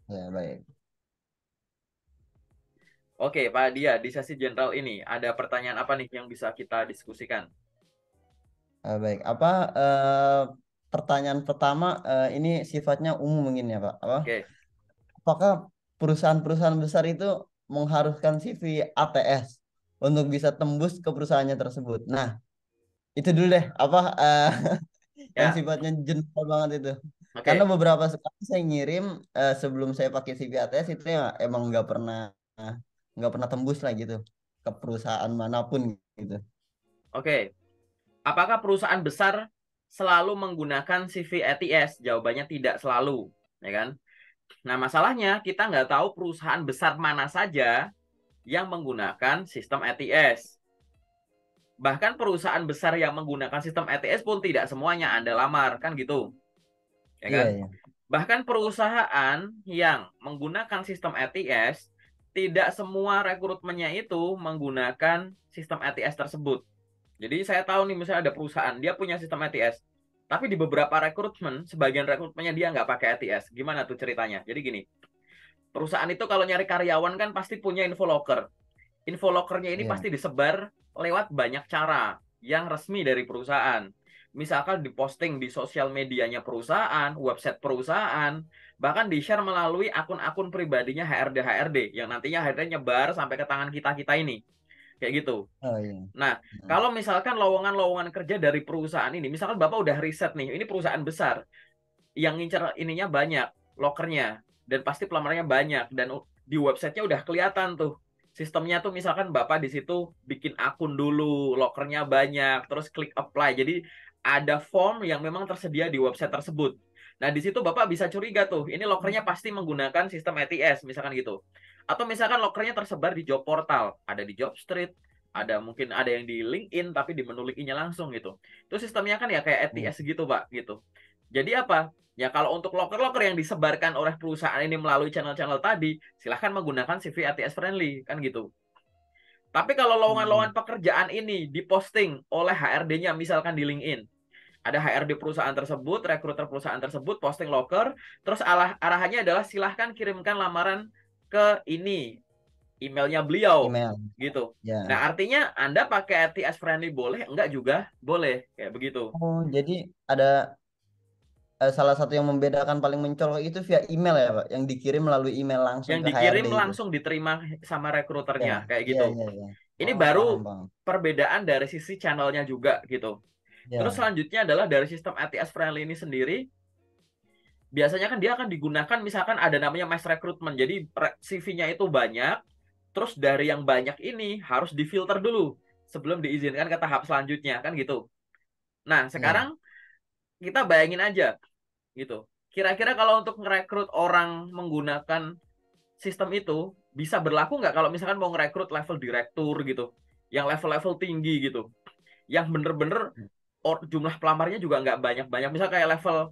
Ya, baik. Oke, Pak Dia, di sesi general ini ada pertanyaan apa nih yang bisa kita diskusikan? Baik. Pertanyaan pertama ini sifatnya umum mungkin ya, Pak. Oke, Apakah perusahaan-perusahaan besar itu mengharuskan CV ATS untuk bisa tembus ke perusahaannya tersebut? Nah, itu dulu deh. Yang ya, sifatnya general banget itu. Karena oke, beberapa sekali saya ngirim sebelum saya pakai CV ATS itu ya emang nggak pernah tembus lah gitu ke perusahaan manapun gitu. oke. Apakah perusahaan besar selalu menggunakan CV ATS? Jawabannya tidak selalu, ya kan? Nah, masalahnya kita nggak tahu perusahaan besar mana saja yang menggunakan sistem ATS. Bahkan perusahaan besar yang menggunakan sistem ATS pun tidak semuanya Anda lamar, kan gitu, ya Iya, kan? iya. Bahkan perusahaan yang menggunakan sistem ATS, tidak semua rekrutmennya itu menggunakan sistem ATS tersebut. Jadi saya tahu nih misalnya ada perusahaan, dia punya sistem ATS, tapi di beberapa rekrutmen, sebagian rekrutmennya dia nggak pakai ATS. Gimana tuh ceritanya? Jadi gini, perusahaan itu kalau nyari karyawan kan pasti punya infoloker. Infolokernya ini Iya. pasti disebar lewat banyak cara yang resmi dari perusahaan. Misalkan diposting di sosial medianya perusahaan, website perusahaan, bahkan di-share melalui akun-akun pribadinya HRD-HRD yang nantinya HRD nyebar sampai ke tangan kita-kita ini. Kayak gitu. Oh iya. Nah, Hmm. kalau misalkan lowongan-lowongan kerja dari perusahaan ini, misalkan Bapak udah riset nih, ini perusahaan besar yang ngincer ininya banyak, lokernya, dan pasti pelamarnya banyak, dan di websitenya udah kelihatan tuh. Sistemnya tuh misalkan Bapak di situ bikin akun dulu, lokernya banyak, terus klik apply. Jadi ada form yang memang tersedia di website tersebut. Nah, di situ Bapak bisa curiga tuh, ini lokernya pasti menggunakan sistem ATS, misalkan gitu. Atau misalkan lokernya tersebar di job portal, ada di Jobstreet, ada mungkin ada yang di LinkedIn tapi di menu LinkedIn-nya langsung gitu. Itu sistemnya kan ya kayak Hmm. ATS gitu, Pak, gitu. Jadi apa? Ya kalau untuk loker-loker yang disebarkan oleh perusahaan ini melalui channel-channel tadi, silahkan menggunakan CV ATS friendly, kan gitu. Tapi kalau Hmm. lowongan-lowongan pekerjaan ini diposting oleh HRD-nya, misalkan di LinkedIn, ada HRD perusahaan tersebut, rekruter perusahaan tersebut, posting loker, terus arahannya adalah silahkan kirimkan lamaran ke ini, emailnya beliau, Email. gitu. Ya. Nah, artinya Anda pakai ATS friendly boleh, enggak juga boleh, kayak begitu. Oh, jadi ada salah satu yang membedakan paling mencolok itu via email ya, Pak, yang dikirim melalui email langsung Yang ke HRD dikirim itu. langsung diterima sama Ya, rekruternya kayak iya, gitu. iya, iya. Ini Oh, paham, baru Bang. perbedaan dari sisi channelnya juga gitu. Terus Ya. selanjutnya adalah dari sistem ATS friendly ini sendiri, biasanya kan dia akan digunakan misalkan ada namanya mass recruitment. Jadi CV-nya itu banyak, terus dari yang banyak ini harus difilter dulu sebelum diizinkan ke tahap selanjutnya kan gitu. Nah, Iya. sekarang kita bayangin aja gitu. Kira-kira kalau untuk merekrut orang menggunakan sistem itu bisa berlaku nggak kalau misalkan mau ngerekrut level direktur gitu, yang level-level tinggi gitu, yang bener-bener jumlah pelamarnya juga nggak banyak-banyak, misal kayak level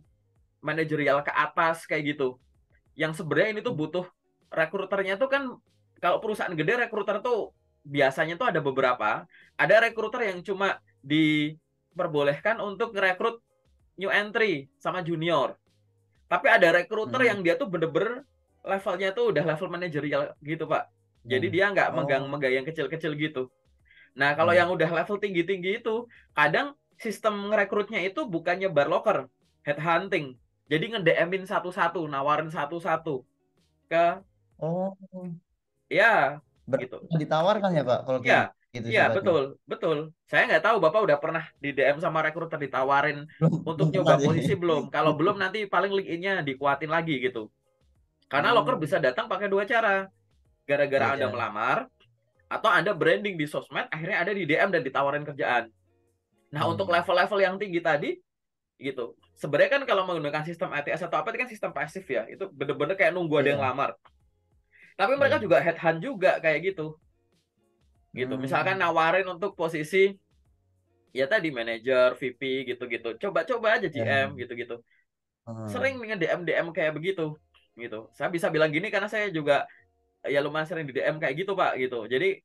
manajerial ke atas kayak gitu, yang sebenarnya ini tuh butuh rekruternya tuh kan, kalau perusahaan gede rekruter tuh biasanya tuh ada beberapa, ada rekruter yang cuma diperbolehkan untuk ngerekrut new entry sama junior, tapi ada rekruter Hmm. yang dia tuh bener-bener levelnya tuh udah level manajerial gitu, Pak. Ya. Jadi dia nggak Oh, megang yang kecil-kecil gitu. Nah, kalau ya. yang udah level tinggi-tinggi itu, kadang sistem ngerekrutnya itu bukannya bar locker, headhunting. Jadi nge-DM-in satu-satu, nawarin satu-satu ke, Oh, ya, berarti gitu. ditawarkan ya, Pak, kalau kayak Ya, gitu ya, sifatnya. betul, betul. Saya nggak tahu Bapak udah pernah di DM sama rekruter ditawarin untuk Belum nyoba pernah sih. posisi belum? Kalau belum nanti paling link-nya dikuatin lagi gitu. Karena loker Oh, bisa datang pakai dua cara. Gara-gara iya, Anda iya. melamar, atau Anda branding di sosmed, akhirnya ada di DM dan ditawarin kerjaan. Nah, Oh, untuk iya. level-level yang tinggi tadi, gitu. Sebenarnya kan kalau menggunakan sistem ATS atau apa, itu kan sistem pasif ya. Itu bener-bener kayak nunggu ada yang Iya, lamar. Tapi mereka iya. juga headhunt juga kayak gitu. Gitu. Misalkan Hmm, nawarin untuk posisi, ya tadi manajer, VP, gitu-gitu. Coba-coba aja GM, ya. gitu-gitu. Hmm, Sering nge-DM-DM kayak begitu. Gitu. Saya bisa bilang gini karena saya juga ya lumayan sering di DM kayak gitu, Pak, gitu. Jadi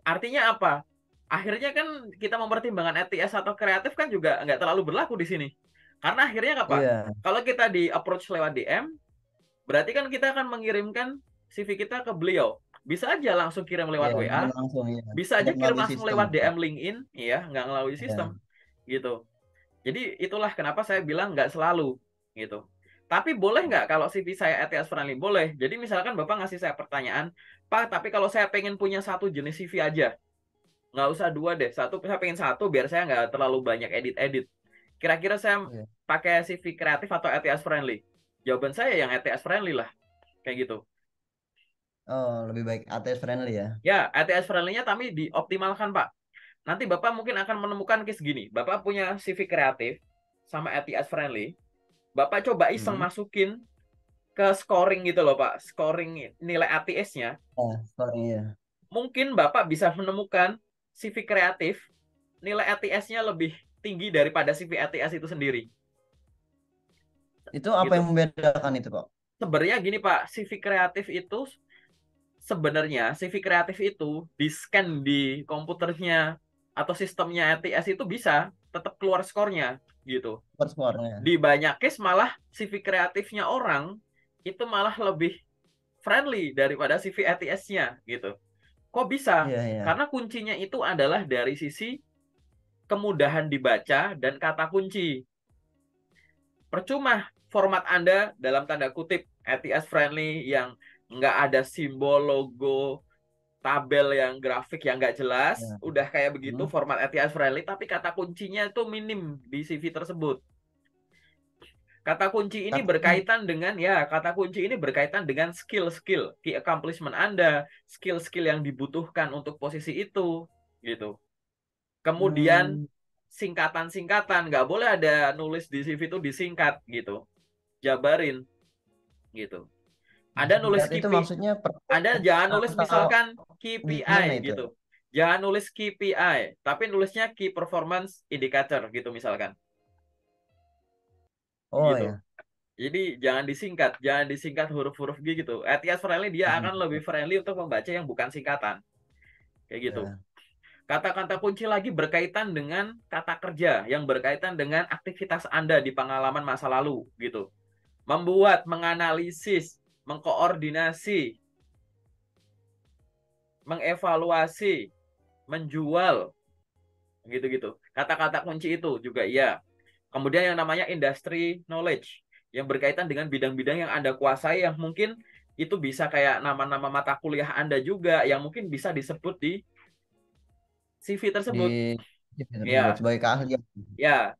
artinya apa? Akhirnya kan kita mempertimbangkan ETS atau kreatif kan juga nggak terlalu berlaku di sini. Karena akhirnya apa? iya. Kalau kita di approach lewat DM, Berarti kan kita akan mengirimkan CV kita ke beliau. Bisa aja langsung kirim lewat Iya, WA, kirim langsung ya. bisa aja Tidak kirim melalui langsung sistem. lewat DM LinkedIn, ya, nggak melalui Ya. sistem, gitu. Jadi itulah kenapa saya bilang nggak selalu, gitu. Tapi boleh nggak kalau CV saya ATS friendly? Boleh. Jadi misalkan Bapak ngasih saya pertanyaan, Pak, tapi kalau saya pengen punya satu jenis CV aja, nggak usah dua deh, satu, saya pengen satu biar saya nggak terlalu banyak edit-edit. Kira-kira saya Iya. pakai CV kreatif atau ATS friendly? Jawaban saya yang ATS friendly lah, kayak gitu. Oh, lebih baik ATS friendly ya. Ya, ATS friendly-nya tapi dioptimalkan, Pak. Nanti Bapak mungkin akan menemukan case gini. Bapak punya CV kreatif sama ATS friendly. Bapak coba iseng Hmm. masukin ke scoring gitu loh, Pak. Scoring nilai ATS-nya. Oh, sorry ya. Mungkin Bapak bisa menemukan CV kreatif nilai ATS-nya lebih tinggi daripada CV ATS itu sendiri. Itu apa yang Gitu. membedakan itu, Pak? Sebenarnya gini, Pak. CV kreatif itu di-scan di komputernya atau sistemnya ATS itu bisa tetap keluar skornya gitu. Per skornya. Di banyak case malah CV kreatifnya orang itu malah lebih friendly daripada CV ATS-nya gitu. Kok bisa? Iya, iya. Karena kuncinya itu adalah dari sisi kemudahan dibaca dan kata kunci. Percuma format Anda dalam tanda kutip ATS friendly yang nggak ada simbol, logo, tabel yang grafik yang nggak jelas, Ya. udah kayak begitu Hmm. format ATS friendly, tapi kata kuncinya itu minim di CV tersebut. Kata kunci ini Tapi berkaitan dengan ya, kata kunci ini berkaitan dengan skill-skill, key accomplishment Anda, skill-skill yang dibutuhkan untuk posisi itu, gitu. Kemudian hmm, singkatan-singkatan, nggak boleh ada nulis di CV itu disingkat, gitu. Jabarin, gitu. Anda nulis singkat itu KPI, maksudnya per Anda jangan nulis atau misalkan gimana KPI, itu? gitu. Jangan nulis KPI, tapi nulisnya Key Performance Indicator, gitu misalkan. Oh Gitu. ya. Jadi jangan disingkat huruf-huruf gitu. ATS friendly dia Hmm, akan lebih friendly untuk membaca yang bukan singkatan. Kayak gitu. ya. Kata-kata kunci lagi berkaitan dengan kata kerja yang berkaitan dengan aktivitas Anda di pengalaman masa lalu gitu. Membuat, menganalisis, mengkoordinasi, mengevaluasi, menjual gitu-gitu. Kata-kata kunci itu juga iya. Kemudian yang namanya industry knowledge yang berkaitan dengan bidang-bidang yang Anda kuasai yang mungkin itu bisa kayak nama-nama mata kuliah Anda juga yang mungkin bisa disebut di CV Di tersebut. tersebut Ya, sebagai keahlian. ya.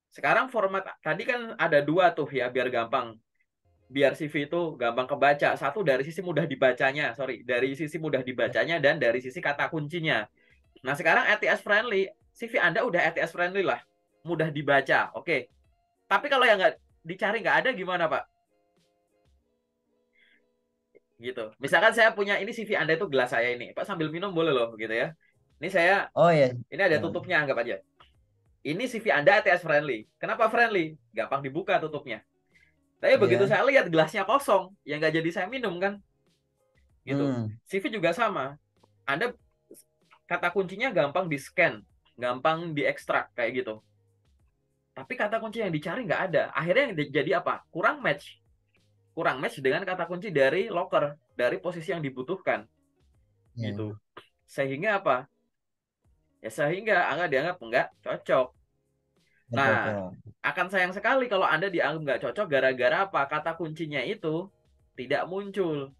Sekarang format tadi kan ada dua tuh ya biar gampang. Biar CV itu gampang kebaca. Satu dari sisi mudah dibacanya, sorry, dari sisi mudah dibacanya dan dari sisi kata kuncinya. Nah, sekarang ATS friendly, CV Anda udah ATS friendly lah. Mudah dibaca, oke. Tapi kalau yang nggak dicari nggak ada gimana, Pak? Gitu. Misalkan saya punya ini CV Anda itu gelas saya ini, Pak sambil minum boleh loh, gitu ya. Ini saya, Oh ya. ini ada Ya. tutupnya anggap aja. Ini CV Anda ATS friendly. Kenapa friendly? Gampang dibuka tutupnya. Tapi begitu Iya. saya lihat gelasnya kosong, ya nggak jadi saya minum kan, gitu. Hmm. CV juga sama. Anda kata kuncinya gampang di scan, gampang diekstrak kayak gitu. Tapi kata kunci yang dicari nggak ada. Akhirnya yang jadi apa? Kurang match dengan kata kunci dari locker, dari posisi yang dibutuhkan, gitu. Ya. Sehingga apa? Ya sehingga Anda dianggap nggak cocok. Nggak Nah, cocok. akan sayang sekali kalau Anda dianggap nggak cocok gara-gara apa? Kata kuncinya itu tidak muncul.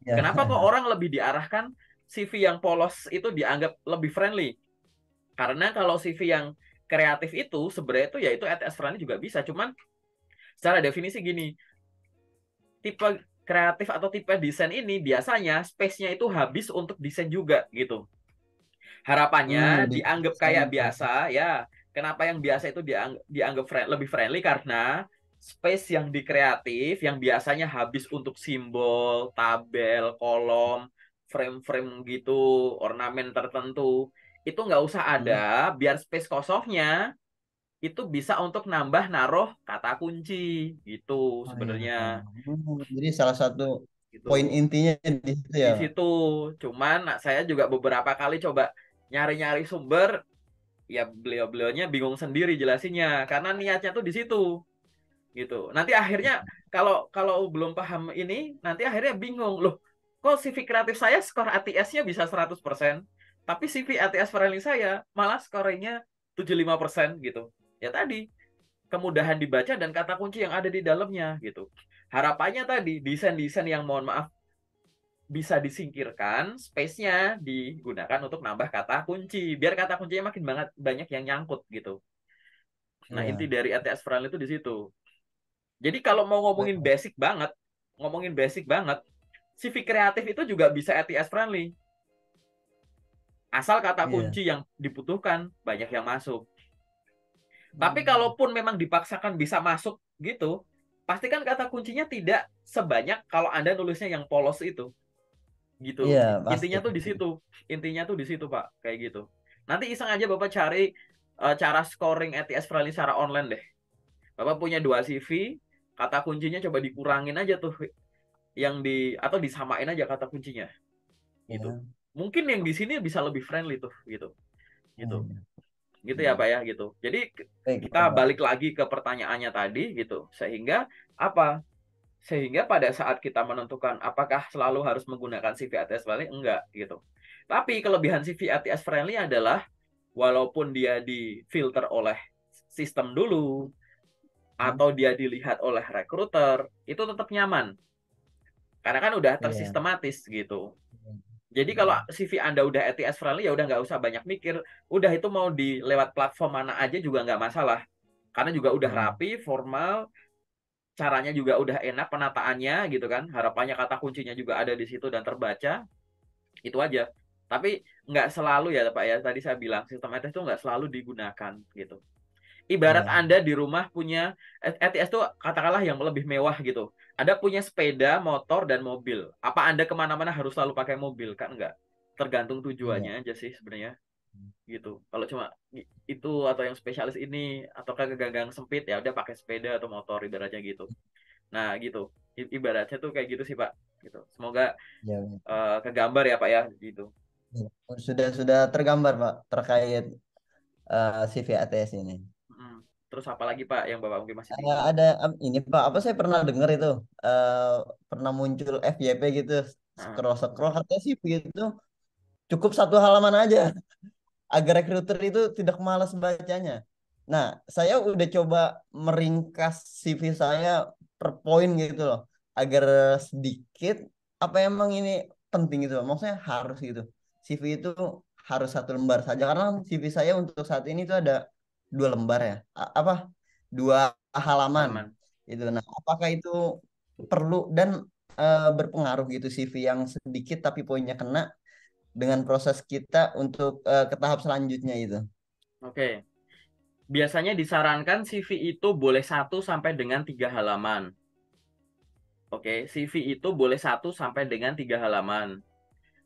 Ya. Kenapa kok orang lebih diarahkan CV yang polos itu dianggap lebih friendly? Karena kalau CV yang kreatif itu sebenarnya itu ya itu ATS friendly juga bisa. Cuman secara definisi gini, tipe kreatif atau tipe desain ini biasanya space-nya itu habis untuk desain juga gitu. Harapannya Lebih dianggap saya. kayak biasa ya. Kenapa yang biasa itu dianggap lebih friendly karena space yang di kreatif yang biasanya habis untuk simbol, tabel, kolom, frame-frame gitu, ornamen tertentu itu nggak usah Hmm. ada, biar space kosongnya itu bisa untuk nambah naruh kata kunci gitu Oh ya. sebenarnya Jadi salah satu poin gitu. intinya di situ ya, Di Pak? situ cuman saya juga beberapa kali coba nyari-nyari sumber ya beliau-beliaunya bingung sendiri jelasinnya karena niatnya tuh di situ gitu. Nanti akhirnya kalau kalau belum paham ini, nanti akhirnya bingung loh. Kok CV kreatif saya skor ATS-nya bisa 100%, tapi CV ATS friendly saya malah skornya 75% gitu. Ya tadi, kemudahan dibaca dan kata kunci yang ada di dalamnya gitu. Harapannya tadi desain-desain yang mohon maaf bisa disingkirkan, space-nya digunakan untuk nambah kata kunci biar kata kuncinya makin banget banyak yang nyangkut gitu. Nah, inti Iya. dari ATS friendly itu di situ. Jadi kalau mau ngomongin basic banget, CV kreatif itu juga bisa ATS friendly. Asal kata Iya. kunci yang dibutuhkan banyak yang masuk. Tapi Hmm. kalaupun memang dipaksakan bisa masuk gitu, pastikan kata kuncinya tidak sebanyak kalau Anda nulisnya yang polos itu. Gitu. Iya, pasti. Intinya tuh di situ. Intinya tuh di situ, Pak. Kayak gitu. Nanti iseng aja Bapak cari cara scoring ATS friendly secara online deh. Bapak punya 2 CV, kata kuncinya coba dikurangin aja tuh yang di atau disamain aja kata kuncinya gitu. Iya. Mungkin yang di sini bisa lebih friendly tuh gitu. Gitu. Iya. Gitu ya Hmm. Pak ya gitu. Jadi Baik, kita baik, Pak. balik lagi ke pertanyaannya tadi gitu. Sehingga apa? Sehingga pada saat kita menentukan apakah selalu harus menggunakan CV ATS friendly enggak gitu. Tapi kelebihan CV ATS friendly adalah walaupun dia difilter oleh sistem dulu Hmm. atau dia dilihat oleh recruiter, itu tetap nyaman karena kan udah Iya. tersistematis gitu. Jadi kalau Hmm. CV Anda udah ATS friendly ya udah nggak usah banyak mikir, udah itu mau di lewat platform mana aja juga nggak masalah. Karena juga udah Hmm. rapi, formal, caranya juga udah enak penataannya gitu kan. Harapannya kata kuncinya juga ada di situ dan terbaca, itu aja. Tapi nggak selalu ya Pak ya, tadi saya bilang sistem ATS itu nggak selalu digunakan gitu. Ibarat Iya. Anda di rumah punya ETS tuh katakanlah yang lebih mewah gitu. Anda punya sepeda, motor, dan mobil. Apa Anda kemana-mana harus selalu pakai mobil? Kan enggak. Tergantung Iya. tujuannya aja sih sebenarnya gitu. Kalau cuma itu atau yang spesialis ini atau ke gang sempit ya udah pakai sepeda atau motor ibaratnya gitu. Nah gitu. Ibaratnya tuh kayak gitu sih Pak. Gitu. Semoga Iya. kegambar ya Pak ya gitu. Iya. Sudah tergambar, Pak, terkait CV ATS ini. Hmm. Terus apa lagi Pak yang Bapak mungkin masih bingung? Ada ini, Pak, apa saya pernah dengar itu, eh, pernah muncul FYP gitu, Nah, scroll scroll katanya CV itu cukup 1 halaman aja agar recruiter itu tidak malas bacanya. Nah, saya udah coba meringkas CV saya per poin gitu loh, agar sedikit, apa emang ini penting gitu loh. Maksudnya harus gitu. CV itu harus 1 lembar saja karena CV saya untuk saat ini tuh ada 2 lembar ya. Apa? 2 halaman halaman. itu. Nah, apakah itu perlu dan berpengaruh gitu CV yang sedikit tapi poinnya kena dengan proses kita untuk ke tahap selanjutnya itu. Oke. Biasanya disarankan CV itu boleh 1 sampai dengan 3 halaman. Oke, CV itu boleh 1 sampai dengan 3 halaman.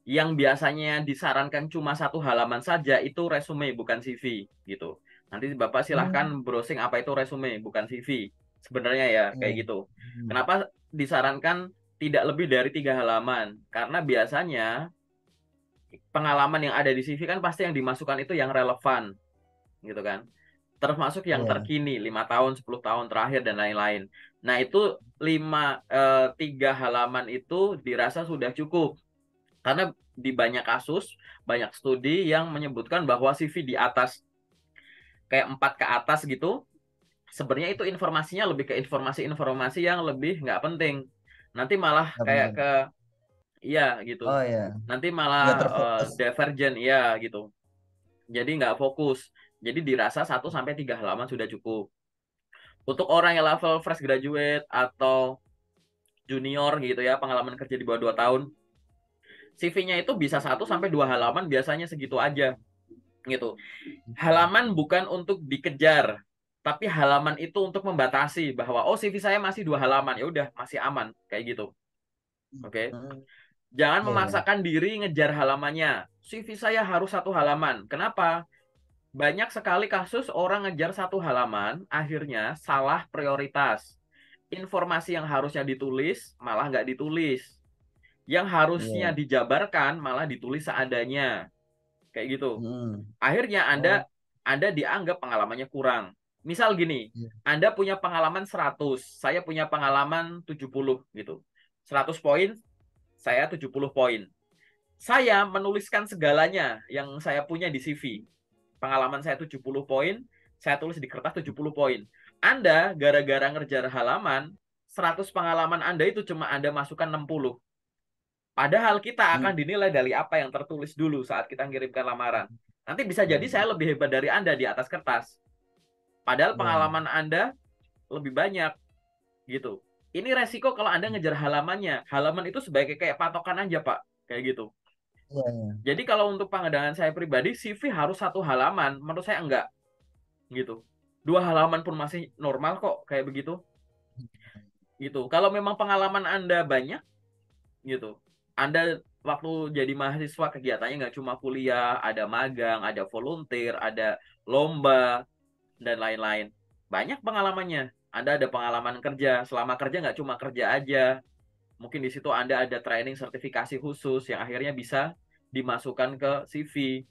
Yang biasanya disarankan cuma 1 halaman saja itu resume bukan CV gitu. Nanti Bapak silahkan Hmm. browsing apa itu resume bukan CV. Sebenarnya ya kayak Iya. gitu. Hmm. Kenapa disarankan tidak lebih dari 3 halaman? Karena biasanya pengalaman yang ada di CV kan pasti yang dimasukkan itu yang relevan gitu kan. Termasuk yang Iya. terkini 5 tahun 10 tahun terakhir dan lain-lain. Nah itu 3 halaman itu dirasa sudah cukup karena di banyak kasus banyak studi yang menyebutkan bahwa CV di atas kayak 4 ke atas gitu sebenarnya itu informasinya lebih ke informasi-informasi yang lebih nggak penting. Nanti malah Nggak kayak penting. ke iya gitu. Oh iya. Nanti malah Nggak terfokus. divergen ya gitu. Jadi nggak fokus. Jadi dirasa 1 sampai 3 halaman sudah cukup. Untuk orang yang level fresh graduate atau junior gitu ya, pengalaman kerja di bawah 2 tahun, CV-nya itu bisa 1 sampai 2 halaman biasanya segitu aja gitu. Halaman bukan untuk dikejar, tapi halaman itu untuk membatasi bahwa oh CV saya masih 2 halaman, ya udah masih aman kayak gitu. Oke. Hmm. Jangan Iya, iya. memaksakan diri ngejar halamannya. CV saya harus 1 halaman. Kenapa? Banyak sekali kasus orang ngejar 1 halaman, akhirnya salah prioritas. Informasi yang harusnya ditulis malah nggak ditulis. Yang harusnya Iya. dijabarkan malah ditulis seadanya. Kayak gitu. Hmm. Akhirnya Oh, Anda dianggap pengalamannya kurang. Misal gini, Iya. Anda punya pengalaman 100, saya punya pengalaman 70 gitu. 100 poin, saya 70 poin. Saya menuliskan segalanya yang saya punya di CV. Pengalaman saya 70 poin, saya tulis di kertas 70 poin. Anda gara-gara ngerjar halaman, 100 pengalaman Anda itu cuma Anda masukkan 60. Padahal kita Hmm. akan dinilai dari apa yang tertulis dulu saat kita ngirimkan lamaran. Nanti bisa Iya, jadi saya lebih hebat dari Anda di atas kertas. Padahal iya, pengalaman Anda lebih banyak gitu. Ini resiko kalau Anda ngejar halamannya. Halaman itu sebagai kayak patokan aja, Pak. Kayak gitu. iya, iya. Jadi kalau untuk pandangan saya pribadi, CV harus 1 halaman. Menurut saya enggak gitu. 2 halaman pun masih normal kok kayak begitu. Gitu. Kalau memang pengalaman Anda banyak gitu. Anda waktu jadi mahasiswa kegiatannya nggak cuma kuliah, ada magang, ada volunteer, ada lomba, dan lain-lain. Banyak pengalamannya. Anda ada pengalaman kerja. Selama kerja nggak cuma kerja aja. Mungkin di situ Anda ada training sertifikasi khusus yang akhirnya bisa dimasukkan ke CV.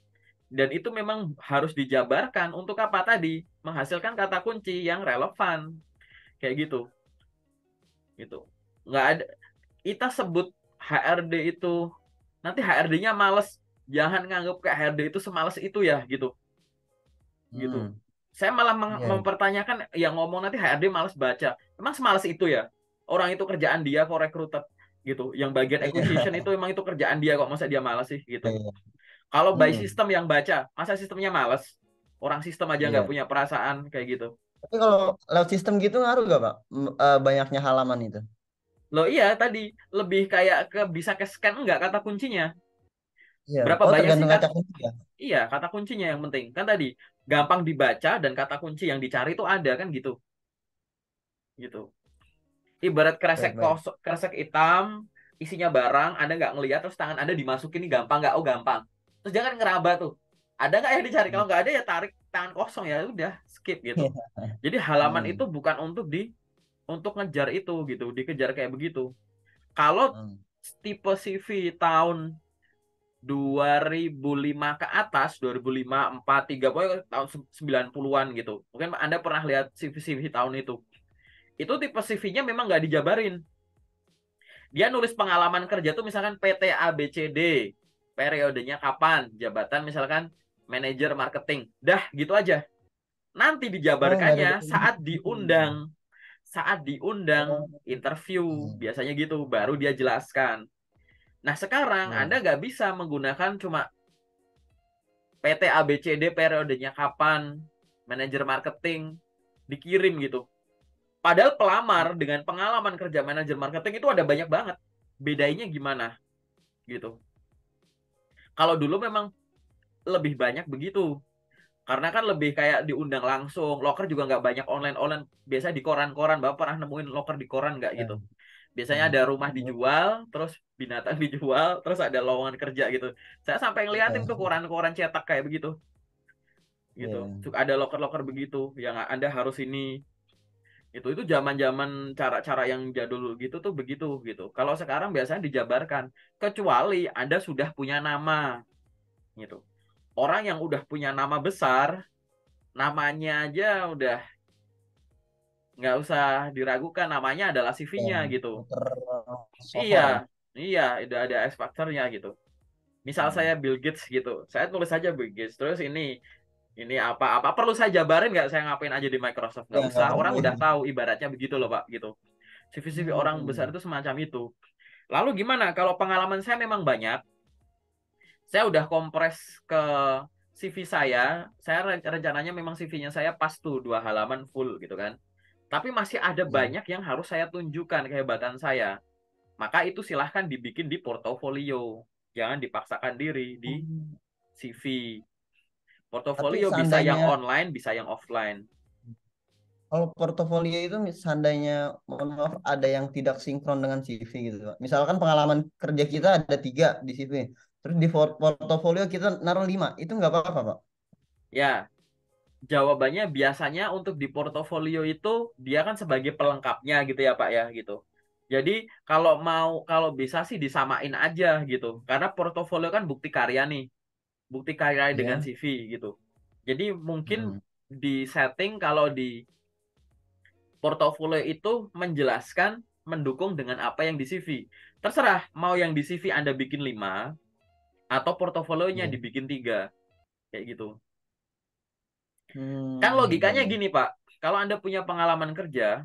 Dan itu memang harus dijabarkan untuk apa tadi? Menghasilkan kata kunci yang relevan. Kayak gitu. Gitu. Nggak ada. Kita sebut HRD itu. Nanti HRD-nya males. Jangan nganggap kayak HRD itu semales itu ya. Gitu. Gitu. Hmm. Saya malah Iya, iya. mempertanyakan yang ngomong nanti HRD males baca. Emang semales itu ya? Orang itu kerjaan dia kok recruiter gitu. Yang bagian acquisition itu emang itu kerjaan dia kok, masa dia malas sih gitu. Iya. Kalau by Hmm. system yang baca, masa sistemnya males? Orang sistem aja nggak Iya. punya perasaan kayak gitu. Tapi kalau lewat sistem gitu ngaruh gak, Pak? Banyaknya halaman itu. Loh iya tadi lebih kayak ke bisa ke scan enggak kata kuncinya. Iya. Berapa Oh, banyak sih tergantung kata. kata kunci ya. Iya, kata kuncinya yang penting. Kan tadi gampang dibaca dan kata kunci yang dicari itu ada kan gitu. Gitu. Ibarat kresek Baik, baik. kosong, kresek hitam, isinya barang, Anda nggak ngelihat, terus tangan Anda dimasukin, ini gampang nggak? Oh, gampang. Terus jangan ngeraba tuh. Ada nggak yang dicari? Kalau nggak ada ya tarik tangan kosong, ya udah skip gitu. Iya. Jadi halaman itu Hmm. bukan untuk ngejar itu gitu, dikejar kayak begitu. Kalau Hmm. tipe CV tahun 2005 ke atas, 2005, 4, 3, pokoknya tahun 90-an gitu. Mungkin Anda pernah lihat CV-CV tahun itu. Itu tipe CV-nya memang nggak dijabarin. Dia nulis pengalaman kerja tuh misalkan PT ABCD, periodenya kapan, jabatan misalkan manajer marketing. Dah, gitu aja. Nanti Oh, nggak ada dijabarkannya definisi. saat diundang Oh. interview, Hmm. biasanya gitu, baru dia jelaskan. Nah, sekarang Iya. Anda nggak bisa menggunakan cuma PT ABCD periodenya kapan, manajer marketing, dikirim gitu. Padahal pelamar dengan pengalaman kerja manajer marketing itu ada banyak banget. Bedanya gimana gitu. Kalau dulu memang lebih banyak begitu. Karena kan lebih kayak diundang langsung. Loker juga nggak banyak online-online. Biasanya di koran-koran. Bapak pernah nemuin loker di koran nggak Iya. gitu? Biasanya Hmm. ada rumah dijual, terus binatang dijual, terus ada lowongan kerja gitu. Saya sampai ngeliatin tuh Iya. koran-koran cetak kayak begitu. Gitu. Iya. Ada loker-loker begitu yang Anda harus ini. Itu zaman-zaman cara-cara yang jadul gitu tuh begitu gitu. Kalau sekarang biasanya dijabarkan. Kecuali Anda sudah punya nama gitu. Orang yang udah punya nama besar, namanya aja udah nggak usah diragukan, namanya adalah Iya. CV-nya gitu. Muter Iya, sofa ya. iya, udah ada X factor-nya gitu. Misal saya Hmm. Bill Gates gitu, saya tulis aja Bill Gates. Terus ini apa perlu saya jabarin nggak? Saya ngapain aja di Microsoft? Ya, Nggak nggak usah, orang perlu. udah tahu ibaratnya begitu loh Pak gitu. CV-CV orang besar Hmm. itu semacam itu. Lalu gimana? Kalau pengalaman saya memang banyak, saya udah kompres ke CV saya. Saya rencananya memang CV-nya saya pas tuh 2 halaman full gitu kan. Tapi masih ada Iya. banyak yang harus saya tunjukkan kehebatan saya. Maka itu silahkan dibikin di portofolio. Jangan dipaksakan diri di Hmm. CV. Tapi Portofolio bisa yang seandainya online, bisa yang offline. kalau portofolio itu seandainya mohon maaf ada yang tidak sinkron dengan CV gitu, Pak. Misalkan pengalaman kerja kita ada 3 di CV. Terus di portofolio kita naruh 5. Itu nggak apa-apa, Pak. Ya, jawabannya biasanya untuk di portofolio itu dia kan sebagai pelengkapnya gitu ya Pak ya gitu. Jadi kalau bisa sih disamain aja gitu. Karena portofolio kan bukti karya nih, bukti karya dengan Iya. CV gitu. Jadi mungkin Hmm. di setting kalau di portofolio itu menjelaskan mendukung dengan apa yang di CV. Terserah mau yang di CV Anda bikin 5 atau portofolionya Iya. dibikin 3 kayak gitu. Kan Iya, logikanya iya. gini, Pak. Kalau Anda punya pengalaman kerja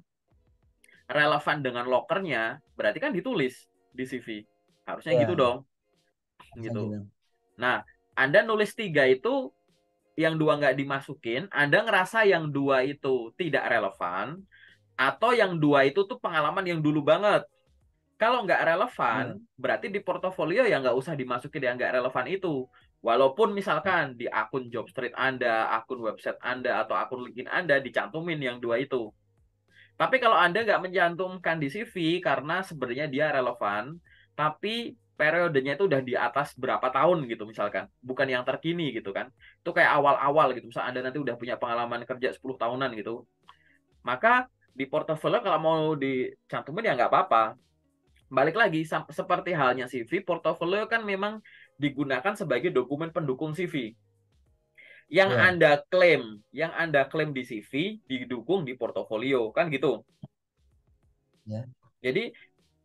relevan dengan lokernya, berarti kan ditulis di CV. Harusnya gitu Iya, dong, bisa gitu. gitu. Nah, Anda nulis 3 itu, yang 2 nggak dimasukin, Anda ngerasa yang 2 itu tidak relevan, atau yang 2 itu tuh pengalaman yang dulu banget. Kalau nggak Iya. relevan, berarti di portofolio ya nggak usah dimasukin yang nggak relevan itu. Walaupun misalkan di akun Jobstreet Anda, akun website Anda, atau akun LinkedIn Anda dicantumin yang 2 itu. Tapi kalau Anda nggak mencantumkan di CV karena sebenarnya dia relevan, tapi periodenya itu udah di atas berapa tahun gitu misalkan, bukan yang terkini gitu kan. Itu kayak awal-awal gitu, misal Anda nanti udah punya pengalaman kerja 10 tahunan gitu. Maka di portofolio kalau mau dicantumin ya nggak apa-apa. Balik lagi, seperti halnya CV, portofolio kan memang digunakan sebagai dokumen pendukung CV. Iya. Yang Anda klaim di CV didukung di portofolio, kan gitu. Iya. Jadi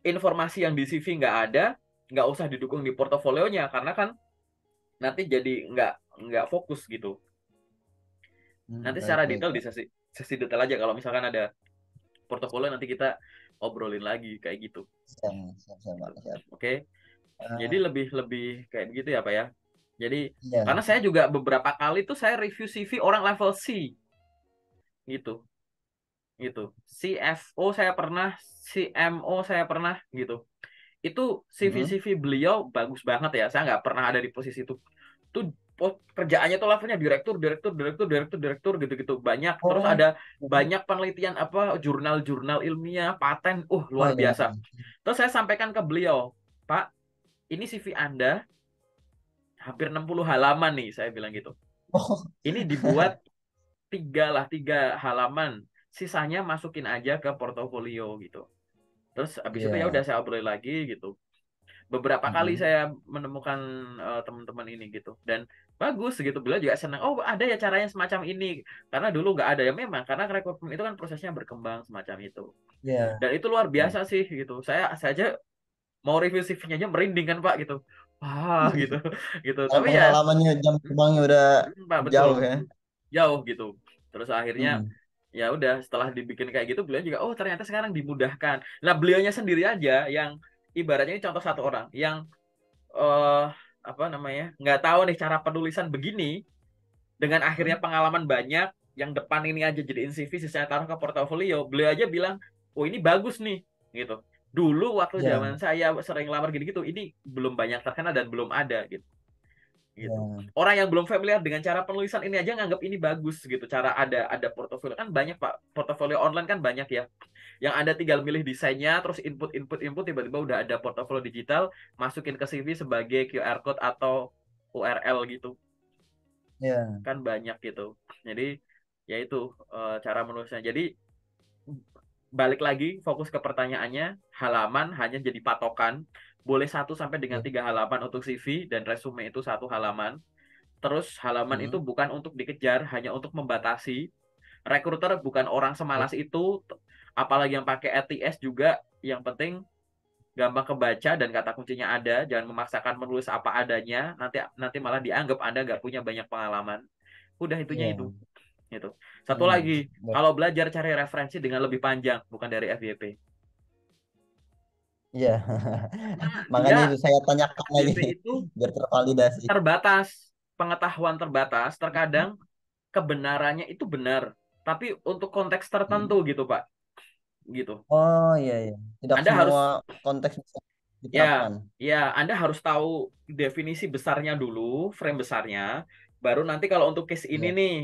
informasi yang di CV nggak usah didukung di portofolionya karena kan nanti jadi nggak fokus gitu. Nanti Baik, secara baik, detail di Pak. sesi detail aja kalau misalkan ada portofolio nanti kita obrolin lagi kayak gitu. Siap, siap, siap, Pak. Gitu. Siap. Oke. Jadi Eh, lebih lebih kayak begitu ya Pak ya. Jadi iya. karena saya juga beberapa kali tuh saya review CV orang level C gitu. Gitu. CFO saya pernah, CMO saya pernah gitu. Itu Mm-mm. CV-CV beliau bagus banget ya. Saya nggak pernah ada di posisi itu. Tuh kerjaannya tuh levelnya direktur, direktur, direktur, direktur, direktur gitu-gitu banyak. Terus Oh, ada banyak penelitian apa jurnal-jurnal ilmiah, paten, oh luar iya. biasa. Terus saya sampaikan ke beliau, Pak, ini CV Anda hampir 60 halaman nih, saya bilang gitu. Oh, Ini dibuat 3 halaman, sisanya masukin aja ke portofolio gitu. Terus abis itu ya iya. udah saya obrolin lagi gitu. Beberapa kali Mm-mm. saya menemukan teman-teman ini gitu dan bagus gitu, beliau juga senang, oh ada ya caranya semacam ini karena dulu nggak ada ya, memang karena rekrutmen itu kan prosesnya berkembang semacam itu Iya. dan itu luar Iya. biasa sih gitu. Saya aja mau review CV-nya aja merinding kan Pak gitu, wah gitu gitu, Karena tapi ya pengalamannya jam terbangnya udah Pak betul jauh ya. jauh gitu. Terus akhirnya Mm. ya udah setelah dibikin kayak gitu beliau juga oh ternyata sekarang dimudahkan. Nah beliaunya sendiri aja yang ibaratnya ini contoh satu orang yang eh apa namanya nggak tahu nih cara penulisan begini dengan akhirnya Mm. pengalaman banyak yang depan ini aja jadiin CV sisanya taruh ke portofolio beliau aja bilang oh ini bagus nih gitu dulu waktu Iya. zaman saya sering lamar gini gitu ini belum banyak terkenal dan belum ada gitu gitu Iya. orang yang belum familiar dengan cara penulisan ini aja nganggap ini bagus gitu cara ada portofolio kan banyak Pak portofolio online kan banyak ya yang Anda tinggal milih desainnya, terus input, tiba-tiba udah ada portofolio digital, masukin ke CV sebagai QR code atau URL gitu. Iya. Kan banyak gitu. Jadi, ya itu cara menulisnya. Jadi, balik lagi, fokus ke pertanyaannya, halaman hanya jadi patokan. Boleh 1 sampai dengan 3 halaman untuk CV, dan resume itu 1 halaman. Terus, halaman itu Mm. bukan untuk dikejar, hanya untuk membatasi. Rekruter bukan orang Iya. semalas itu, apalagi yang pakai ATS juga, yang penting gampang kebaca dan kata kuncinya ada, jangan memaksakan menulis apa adanya, nanti nanti malah dianggap Anda nggak punya banyak pengalaman. Udah itunya itu. Iya. Gitu. Satu Mm. lagi, Baik. kalau belajar cari referensi dengan lebih panjang, bukan dari FYP. Iya. Karena Makanya dia itu saya tanyakan lagi FYP itu biar tervalidasi. terbatas, pengetahuan terbatas, terkadang kebenarannya itu benar, tapi untuk konteks Mm. tertentu gitu, Pak. Gitu. Oh iya, iya. Tidak Anda semua harus konteks bisa Ya, diterapkan. ya, Anda harus tahu definisi besarnya dulu, frame besarnya, baru nanti kalau untuk case ini Iya. nih,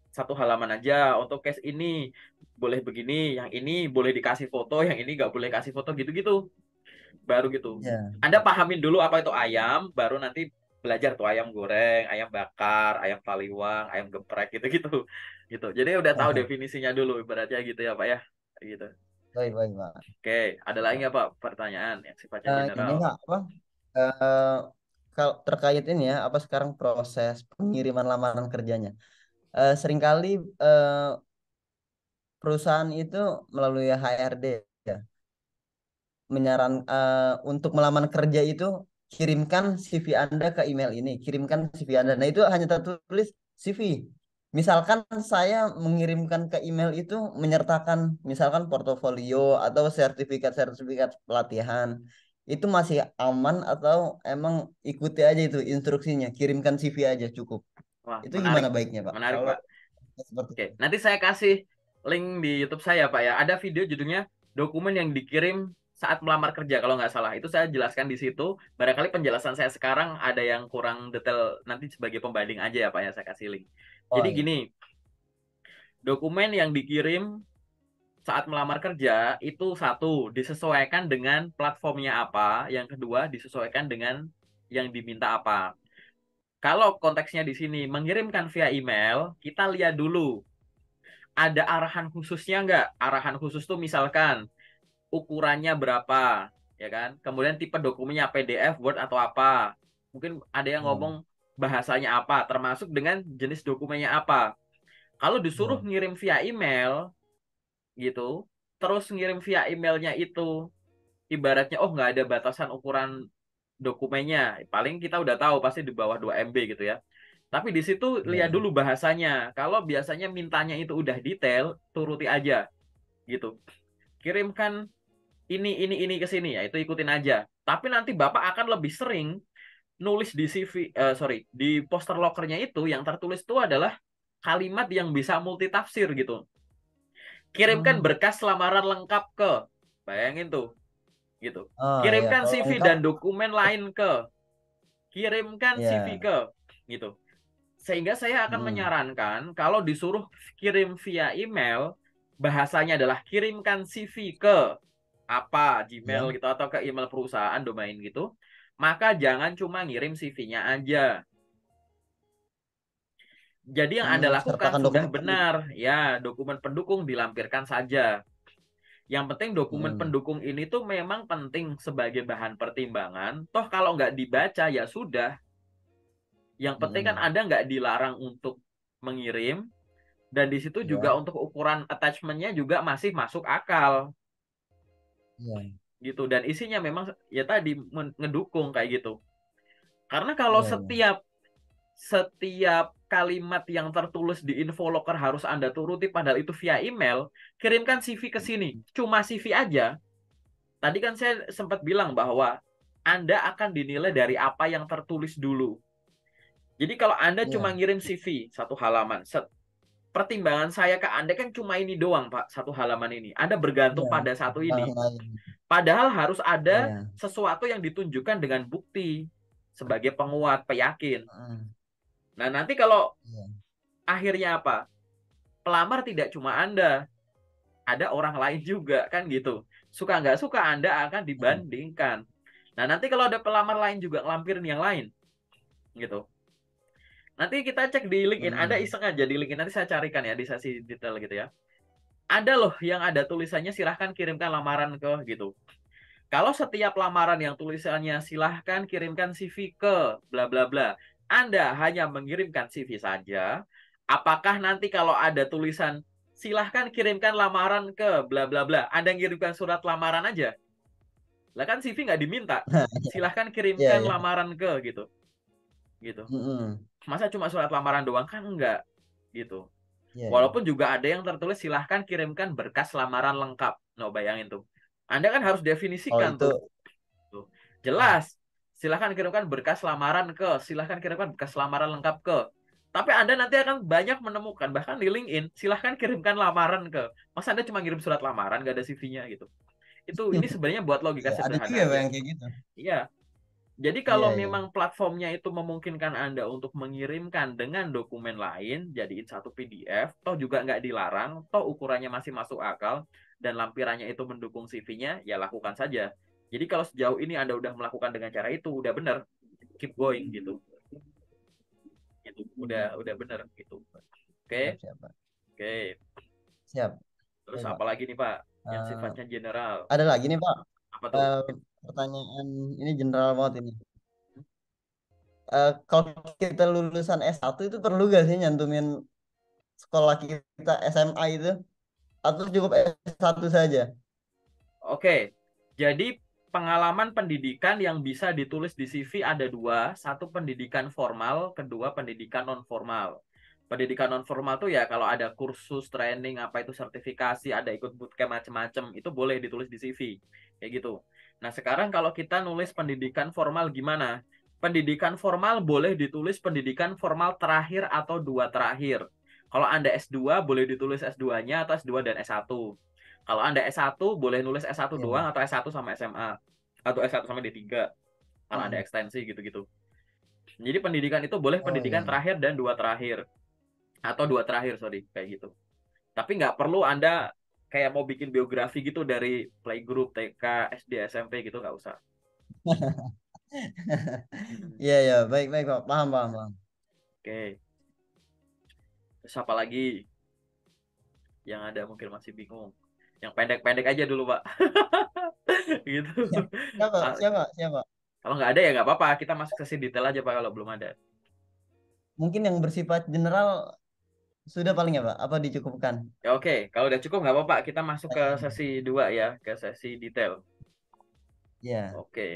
1 halaman aja, untuk case ini boleh begini, yang ini boleh dikasih foto, yang ini nggak boleh kasih foto, gitu-gitu, baru gitu. Iya. Anda pahamin dulu apa itu ayam, baru nanti belajar tuh ayam goreng, ayam bakar, ayam taliwang, ayam geprek, gitu-gitu, gitu. Jadi udah tahu definisinya dulu, ibaratnya gitu ya, Pak ya, gitu. Baik, baik, Pak. Oke, ada lagi nggak Pak pertanyaan yang sifatnya Ini general? Pak, apa? Kalau terkait ini ya, apa sekarang proses pengiriman lamaran kerjanya? seringkali eh, perusahaan itu melalui HRD ya untuk melamar kerja itu kirimkan CV Anda ke email ini, kirimkan CV Anda. Nah, itu hanya tertulis CV. Misalkan saya mengirimkan ke email itu menyertakan misalkan portofolio atau sertifikat-sertifikat pelatihan. Itu masih aman atau emang ikuti aja itu instruksinya, kirimkan CV aja cukup. Wah, Itu menarik. gimana baiknya, Pak? Menarik, Kalau Pak. seperti Oke, itu. nanti saya kasih link di YouTube saya, Pak ya. Ada video judulnya dokumen yang dikirim saat melamar kerja kalau nggak salah. Itu saya jelaskan di situ. Barangkali penjelasan saya sekarang ada yang kurang detail, nanti sebagai pembanding aja ya, Pak ya, saya kasih link. Oh Jadi ya. gini, dokumen yang dikirim saat melamar kerja itu satu disesuaikan dengan platformnya apa, yang kedua disesuaikan dengan yang diminta apa. Kalau konteksnya di sini mengirimkan via email, kita lihat dulu ada arahan khususnya nggak? Arahan khusus tuh misalkan ukurannya berapa, ya kan? Kemudian tipe dokumennya PDF, Word atau apa? Mungkin ada yang Ya. ngomong bahasanya apa, termasuk dengan jenis dokumennya apa. Kalau disuruh Ya. ngirim via email, gitu, terus ngirim via emailnya itu, ibaratnya oh nggak ada batasan ukuran dokumennya, paling kita udah tahu pasti di bawah 2 MB gitu ya. Tapi di situ lihat Ya. dulu bahasanya. Kalau biasanya mintanya itu udah detail, turuti aja gitu. Kirimkan ini ke sini ya, itu ikutin aja. Tapi nanti Bapak akan lebih sering nulis di CV, sorry, di poster lokernya itu yang tertulis itu adalah kalimat yang bisa multitafsir gitu. Kirimkan Hmm. berkas lamaran lengkap ke, bayangin tuh, gitu. Oh ya, Kirimkan kalau CV lengkap dan dokumen lain ke, kirimkan CV ya. ke, gitu. Sehingga saya akan Hmm. menyarankan kalau disuruh kirim via email, bahasanya adalah kirimkan CV ke apa Ya. Gmail gitu atau ke email perusahaan domain gitu, maka jangan cuma ngirim CV-nya aja. Jadi yang Anda lakukan Sertakan sudah dokumen pendukung. benar, ya dokumen pendukung dilampirkan saja. Yang penting dokumen Hmm. pendukung ini tuh memang penting sebagai bahan pertimbangan. Toh kalau nggak dibaca ya sudah. Yang penting kan Hmm. Anda nggak dilarang untuk mengirim, dan di situ juga Ya. untuk ukuran attachmentnya juga masih masuk akal Ya. gitu. Dan isinya memang ya tadi ngedukung kayak gitu. Karena kalau Ya. Ya. setiap setiap kalimat yang tertulis di info locker harus Anda turuti padahal itu via email, kirimkan CV ke sini. Cuma CV aja. Tadi kan saya sempat bilang bahwa Anda akan dinilai dari apa yang tertulis dulu. Jadi kalau Anda cuma Ya. ngirim CV satu halaman, pertimbangan saya ke Anda kan cuma ini doang, Pak, satu halaman ini. Anda bergantung Ya. pada satu ini. Pertimbangan lain. Padahal harus ada Ya. sesuatu yang ditunjukkan dengan bukti sebagai penguat, peyakin. Hmm. Nah, nanti kalau Ya. akhirnya apa? Pelamar tidak cuma Anda, ada orang lain juga kan gitu. Suka nggak suka Anda akan Ya. dibandingkan. Nah, nanti kalau ada pelamar lain juga ngelampirin yang lain gitu. Nanti kita cek di LinkedIn, Anda Hmm. iseng aja di LinkedIn, nanti saya carikan ya di sesi detail gitu ya. Ada loh yang ada tulisannya silahkan kirimkan lamaran ke gitu. Kalau setiap lamaran yang tulisannya silahkan kirimkan CV ke bla bla bla, Anda hanya mengirimkan CV saja, apakah nanti kalau ada tulisan silahkan kirimkan lamaran ke bla bla bla, Anda ngirimkan surat lamaran aja? Lah kan CV nggak diminta. Silahkan Ya. kirimkan Ya. lamaran ke gitu. Gitu. Hmm. Masa cuma surat lamaran doang kan enggak gitu. Ya. Ya. Walaupun juga ada yang tertulis silahkan kirimkan berkas lamaran lengkap. No, bayangin tuh. Anda kan harus Oh definisikan itu. tuh. Tuh. Jelas. Silahkan kirimkan berkas lamaran ke. Silahkan kirimkan berkas lamaran lengkap ke. Tapi Anda nanti akan banyak menemukan, bahkan di LinkedIn, silahkan kirimkan lamaran ke. Masa Anda cuma ngirim surat lamaran, gak ada CV-nya gitu. Ini sebenarnya buat logika Ya, ada juga sederhana ya, Pak, aja. yang kayak gitu. Iya, jadi Iya, kalau iya. memang platformnya itu memungkinkan Anda untuk mengirimkan dengan dokumen lain, jadiin satu PDF, toh juga nggak dilarang, toh ukurannya masih masuk akal, dan lampirannya itu mendukung CV-nya, ya lakukan saja. Jadi kalau sejauh ini Anda udah melakukan dengan cara itu, udah benar, keep going gitu. Gitu. Udah benar gitu. Siap, Oke, siap, Pak. oke. Siap. Terus Oke, Pak. apa lagi nih Pak? Yang Eh, sifatnya general. ada lagi nih, Pak. Apa tuh? Eh, Pertanyaan ini general banget ini. Kalau kita lulusan S1 itu perlu gak sih nyantumin sekolah kita SMA itu, atau cukup S1 saja? Oke, jadi pengalaman pendidikan yang bisa ditulis di CV ada dua, satu pendidikan formal, kedua pendidikan non formal. Pendidikan non formal tuh ya kalau ada kursus, training, apa itu sertifikasi, ada ikut bootcamp macem-macem, itu boleh ditulis di CV, kayak gitu. Nah sekarang kalau kita nulis pendidikan formal gimana? Pendidikan formal boleh ditulis pendidikan formal terakhir atau dua terakhir. Kalau Anda S2 boleh ditulis S2-nya atau S2 dan S1. Kalau Anda S1 boleh nulis S1 Ya. doang atau S1 sama SMA atau S1 sama D3 kalau Anda Hmm. ekstensi gitu-gitu. Jadi pendidikan itu boleh Oh pendidikan iya. terakhir dan dua terakhir atau dua terakhir sorry kayak gitu. Tapi nggak perlu Anda kayak mau bikin biografi gitu dari playgroup, TK, SD, SMP gitu nggak usah. Hmm, Iya ya, baik baik Pak. Paham paham paham. Oke, terus apa lagi yang ada mungkin masih bingung? Yang pendek-pendek aja dulu Pak. Gitu. Siapa Ah, siapa siapa? Kalau nggak ada ya nggak apa-apa. Kita masuk sesi detail aja Pak kalau belum ada. Mungkin yang bersifat general sudah paling ya Pak? Apa dicukupkan? Ya oke, kalau udah cukup nggak apa-apa. Kita masuk ke sesi 2 ya, ke sesi detail. Ya. Oke.